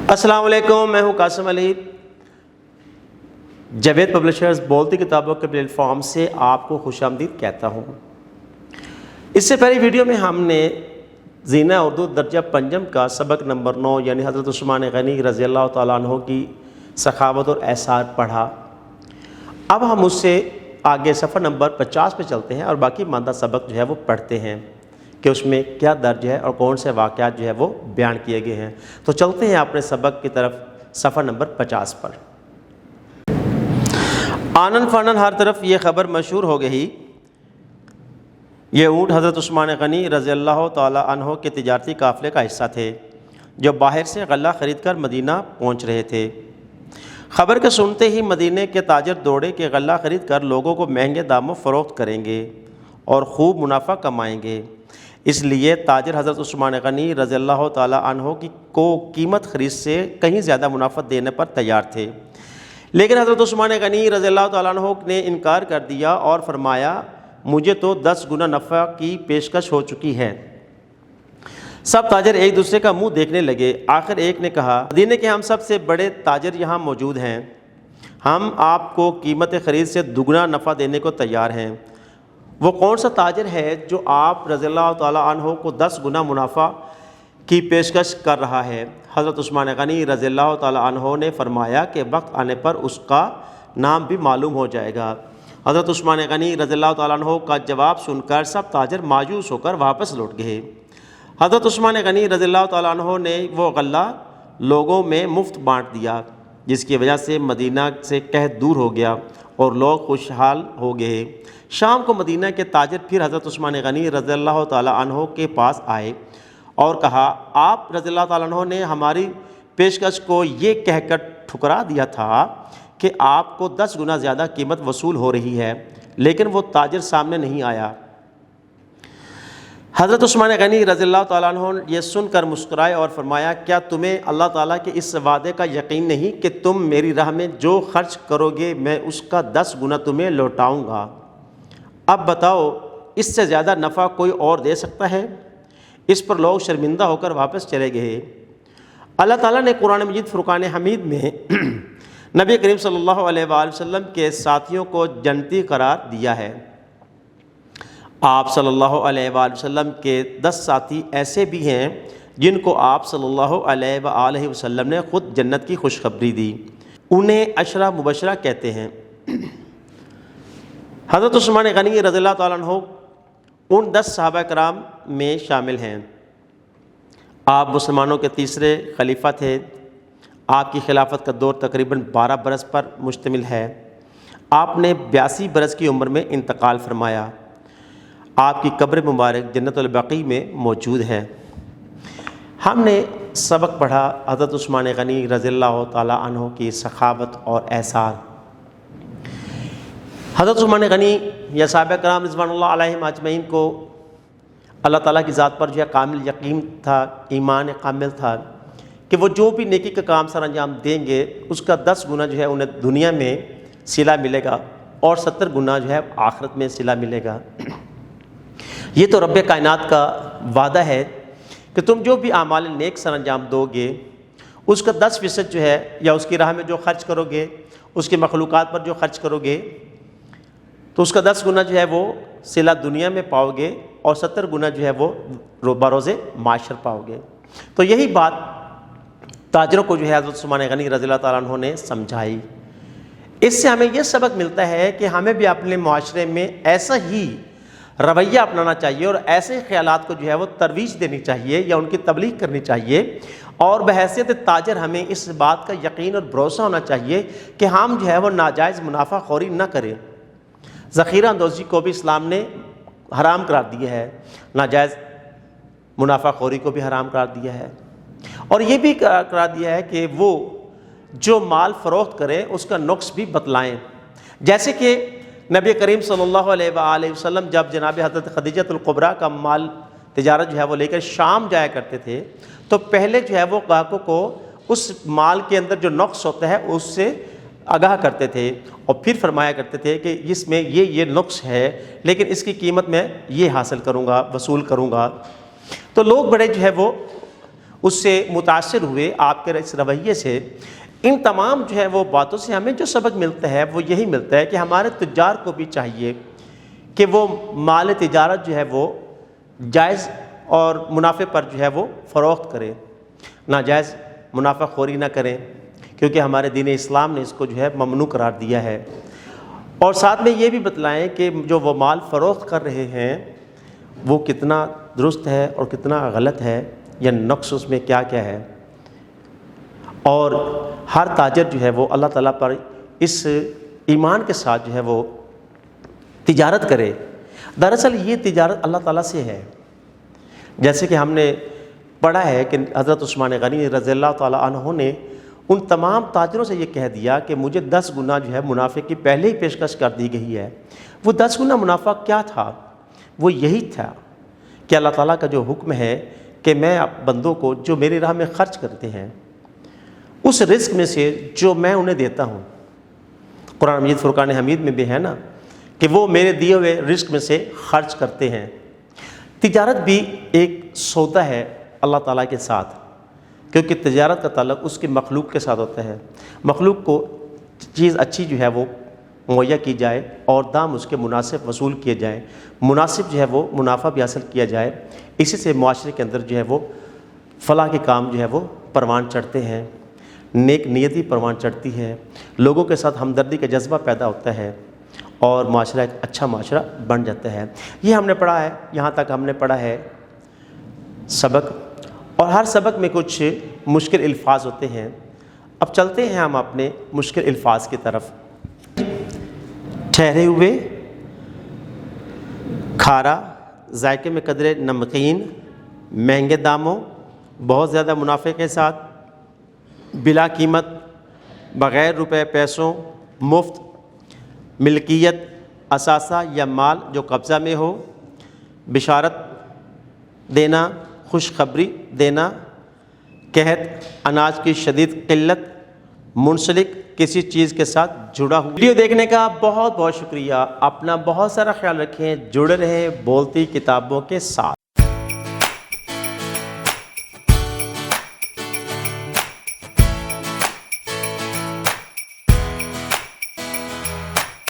السلام علیکم، میں ہوں قاسم علی۔ جاوید پبلشرز بولتی کتابوں کے پلیٹ فارم سے آپ کو خوش آمدید کہتا ہوں۔ اس سے پہلی ویڈیو میں ہم نے زینہ اردو درجہ پنجم کا سبق نمبر 9 یعنی حضرت عثمان غنی رضی اللہ تعالیٰ عنہ کی سخاوت اور احسان پڑھا۔ اب ہم اس سے آگے صفحہ نمبر 50 پہ چلتے ہیں اور باقی ماندہ سبق جو ہے وہ پڑھتے ہیں کہ اس میں کیا درج ہے اور کون سے واقعات جو ہے وہ بیان کیے گئے ہیں۔ تو چلتے ہیں اپنے سبق کی طرف صفحہ نمبر 50 پر۔ آنن فانن ہر طرف یہ خبر مشہور ہو گئی، یہ اونٹ حضرت عثمان غنی رضی اللہ تعالی عنہ کے تجارتی قافلے کا حصہ تھے جو باہر سے غلہ خرید کر مدینہ پہنچ رہے تھے۔ خبر کے سنتے ہی مدینے کے تاجر دوڑے کہ غلہ خرید کر لوگوں کو مہنگے داموں فروخت کریں گے اور خوب منافع کمائیں گے، اس لیے تاجر حضرت عثمان غنی رضی اللہ تعالی عنہ کو قیمت خرید سے کہیں زیادہ منافع دینے پر تیار تھے۔ لیکن حضرت عثمان غنی رضی اللہ تعالیٰ عنہ نے انکار کر دیا اور فرمایا مجھے تو 10 گنا نفع کی پیشکش ہو چکی ہے۔ سب تاجر ایک دوسرے کا منہ دیکھنے لگے۔ آخر ایک نے کہا مدینے کے ہم سب سے بڑے تاجر یہاں موجود ہیں، ہم آپ کو قیمت خرید سے دگنا نفع دینے کو تیار ہیں۔ وہ کون سا تاجر ہے جو آپ رضی اللہ تعالیٰ عنہ کو 10 گنا منافع کی پیشکش کر رہا ہے؟ حضرت عثمان غنی رضی اللہ تعالیٰ عنہ نے فرمایا کہ وقت آنے پر اس کا نام بھی معلوم ہو جائے گا۔ حضرت عثمان غنی رضی اللہ تعالیٰ عنہ کا جواب سن کر سب تاجر مایوس ہو کر واپس لوٹ گئے۔ حضرت عثمان غنی رضی اللہ تعالیٰ عنہ نے وہ غلہ لوگوں میں مفت بانٹ دیا، جس کی وجہ سے مدینہ سے قحط دور ہو گیا اور لوگ خوشحال ہو گئے۔ شام کو مدینہ کے تاجر پھر حضرت عثمان غنی رضی اللہ تعالیٰ عنہ کے پاس آئے اور کہا آپ رضی اللہ تعالیٰ عنہ نے ہماری پیشکش کو یہ کہہ کر ٹھکرا دیا تھا کہ آپ کو 10 گنا زیادہ قیمت وصول ہو رہی ہے، لیکن وہ تاجر سامنے نہیں آیا۔ حضرت عثمان غنی رضی اللہ تعالیٰ عنہ یہ سن کر مسکرائے اور فرمایا کیا تمہیں اللہ تعالیٰ کے اس وعدے کا یقین نہیں کہ تم میری راہ میں جو خرچ کرو گے میں اس کا 10 گنا تمہیں لوٹاؤں گا؟ اب بتاؤ اس سے زیادہ نفع کوئی اور دے سکتا ہے؟ اس پر لوگ شرمندہ ہو کر واپس چلے گئے۔ اللہ تعالیٰ نے قرآن مجید فرقان حمید میں نبی کریم صلی اللہ علیہ وآلہ وسلم کے ساتھیوں کو جنتی قرار دیا ہے۔ آپ صلی اللہ علیہ وآلہ وسلم کے 10 ساتھی ایسے بھی ہیں جن کو آپ صلی اللہ علیہ وآلہ وسلم نے خود جنت کی خوشخبری دی، انہیں عشرہ مبشرہ کہتے ہیں۔ حضرت عثمان غنی رضی اللہ تعالیٰ عنہ ان 10 صحابہ کرام میں شامل ہیں۔ آپ مسلمانوں کے تیسرے خلیفہ تھے۔ آپ کی خلافت کا دور تقریباً 12 برس پر مشتمل ہے۔ آپ نے 82 برس کی عمر میں انتقال فرمایا۔ آپ کی قبر مبارک جنت البقیع میں موجود ہے۔ ہم نے سبق پڑھا حضرت عثمان غنی رضی اللہ تعالیٰ عنہ کی سخاوت اور احسان۔ حضرت عثمان غنی یا صحابہ کرام رضوان اللہ علیہم اجمعین کو اللہ تعالیٰ کی ذات پر جو ہے کامل یقین تھا، ایمان کامل تھا کہ وہ جو بھی نیکی کا کام سر انجام دیں گے اس کا 10 گنا جو ہے انہیں دنیا میں صلہ ملے گا اور 70 گنا جو ہے آخرت میں صلہ ملے گا۔ یہ تو رب کائنات کا وعدہ ہے کہ تم جو بھی اعمال نیک سر انجام دو گے اس کا 10% جو ہے یا اس کی راہ میں جو خرچ کرو گے، اس کی مخلوقات پر جو خرچ کرو گے تو اس کا 10 گنا جو ہے وہ صلہ دنیا میں پاؤ گے اور 70 گنا جو ہے وہ بروز معاشر پاؤ گے۔ تو یہی بات تاجروں کو جو ہے حضرت عثمان غنی رضی اللہ تعالیٰ عنہ نے سمجھائی۔ اس سے ہمیں یہ سبق ملتا ہے کہ ہمیں بھی اپنے معاشرے میں ایسا ہی رویہ اپنانا چاہیے اور ایسے خیالات کو جو ہے وہ ترویج دینی چاہیے یا ان کی تبلیغ کرنی چاہیے، اور بحیثیت تاجر ہمیں اس بات کا یقین اور بھروسہ ہونا چاہیے کہ ہم جو ہے وہ ناجائز منافع خوری نہ کریں۔ ذخیرہ اندوزی کو بھی اسلام نے حرام قرار دیا ہے، ناجائز منافع خوری کو بھی حرام قرار دیا ہے، اور یہ بھی قرار دیا ہے کہ وہ جو مال فروخت کریں اس کا نقص بھی بتلائیں۔ جیسے کہ نبی کریم صلی اللہ علیہ وآلہ وسلم جب جناب حضرت خدیجۃ الکبریٰ کا مال تجارت جو ہے وہ لے کر شام جایا کرتے تھے تو پہلے جو ہے وہ گاہکوں کو اس مال کے اندر جو نقص ہوتا ہے اس سے آگاہ کرتے تھے اور پھر فرمایا کرتے تھے کہ اس میں یہ نقص ہے لیکن اس کی قیمت میں یہ حاصل کروں گا، وصول کروں گا۔ تو لوگ بڑے جو ہے وہ اس سے متاثر ہوئے، آپ کے اس رویے سے، ان تمام جو ہے وہ باتوں سے ہمیں جو سبق ملتا ہے وہ یہی ملتا ہے کہ ہمارے تجار کو بھی چاہیے کہ وہ مال تجارت جو ہے وہ جائز اور منافع پر جو ہے وہ فروخت کرے، ناجائز منافع خوری نہ کریں، کیونکہ ہمارے دین اسلام نے اس کو جو ہے ممنوع قرار دیا ہے۔ اور ساتھ میں یہ بھی بتلائیں کہ جو وہ مال فروخت کر رہے ہیں وہ کتنا درست ہے اور کتنا غلط ہے، یا نقص اس میں کیا کیا ہے، اور ہر تاجر جو ہے وہ اللہ تعالیٰ پر اس ایمان کے ساتھ جو ہے وہ تجارت کرے۔ دراصل یہ تجارت اللہ تعالیٰ سے ہے، جیسے کہ ہم نے پڑھا ہے کہ حضرت عثمان غنی رضی اللہ تعالیٰ عنہ نے ان تمام تاجروں سے یہ کہہ دیا کہ مجھے 10 گنا جو ہے منافع کی پہلے ہی پیشکش کر دی گئی ہے۔ وہ 10 گنا منافع کیا تھا؟ وہ یہی تھا کہ اللہ تعالیٰ کا جو حکم ہے کہ میں بندوں کو جو میری راہ میں خرچ کرتے ہیں اس رزق میں سے جو میں انہیں دیتا ہوں، قرآن مجید فرقان حمید میں بھی ہے نا کہ وہ میرے دیے ہوئے رزق میں سے خرچ کرتے ہیں۔ تجارت بھی ایک سودا ہے اللہ تعالیٰ کے ساتھ، کیونکہ تجارت کا تعلق اس کی مخلوق کے ساتھ ہوتا ہے۔ مخلوق کو چیز اچھی جو ہے وہ مہیا کی جائے اور دام اس کے مناسب وصول کیے جائیں، مناسب جو ہے وہ منافع بھی حاصل کیا جائے، اسی سے معاشرے کے اندر جو ہے وہ فلاح کے کام جو ہے وہ پروان چڑھتے ہیں، نیک نیتی پروان چڑھتی ہے، لوگوں کے ساتھ ہمدردی کا جذبہ پیدا ہوتا ہے اور معاشرہ ایک اچھا معاشرہ بن جاتا ہے۔ یہ ہم نے پڑھا ہے، یہاں تک ہم نے پڑھا ہے سبق، اور ہر سبق میں کچھ مشکل الفاظ ہوتے ہیں۔ اب چلتے ہیں ہم اپنے مشکل الفاظ کی طرف۔ ٹھہرے ہوئے، کھارا، ذائقے میں قدرے نمکین، مہنگے داموں، بہت زیادہ منافع کے ساتھ، بلا قیمت، بغیر روپے پیسوں، مفت، ملکیت، اثاثہ یا مال جو قبضہ میں ہو، بشارت دینا، خوشخبری دینا، قحط، اناج کی شدید قلت، منسلک، کسی چیز کے ساتھ جڑا ہوا۔ ویڈیو دیکھنے کا بہت بہت شکریہ، اپنا بہت سارا خیال رکھیں، جڑے رہیں بولتی کتابوں کے ساتھ۔